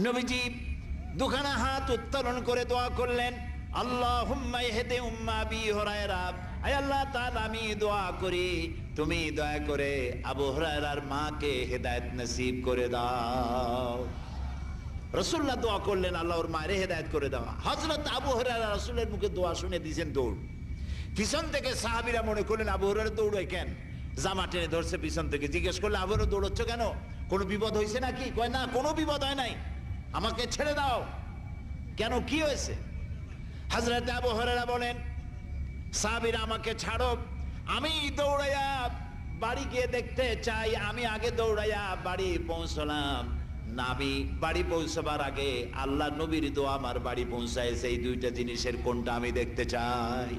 নবীজি দুখানা হাত উত্তোলন করে দোয়া করলেন, আল্লাহুম্মা ইহদি উম্মা আবি হুরায়রা, আয় আল্লাহ তাআলা আমি দোয়া করি তুমি দয়া করে আবু হুরায়রার মাকে হেদায়েত নসিব করে দাও। রাসূলুল্লাহ দোয়া করলেন আল্লাহ ওর মায়ের হেদায়েত করে দাও। হযরত আবু হুরায়রা রাসূলের মুখে দোয়া শুনে দিয়েছেন দৌড়। পিছন থেকে সাহাবীরা মনে করলেন আবু হুরায়রা দৌড়ায় কেন, জামা টেনে ধরছে পিছন থেকে। জিজ্ঞেস করলে আবু হুরায়রা দৌড়চ্ছ কেন, কোনো বিপদ হয়েছে নাকি? কয় না, কোনো বিপদ হয় নাই, আমাকে ছেড়ে দাও। কেন, কি হয়েছে? হযরত আবু হুরায়রা বলেন, সাহাবীরা আমাকে ছাড়ো, আমি দৌড়াইয়া বাড়ি গিয়ে দেখতে চাই। আমি আগে দৌড়াইয়া বাড়ি পৌঁছলাম, নাবি বাড়ি পৌঁছবার আগে আল্লাহ নবীর দোয়া আমার বাড়ি পৌঁছায়। সেই দুইটা জিনিসের কোনটা আমি দেখতে চাই।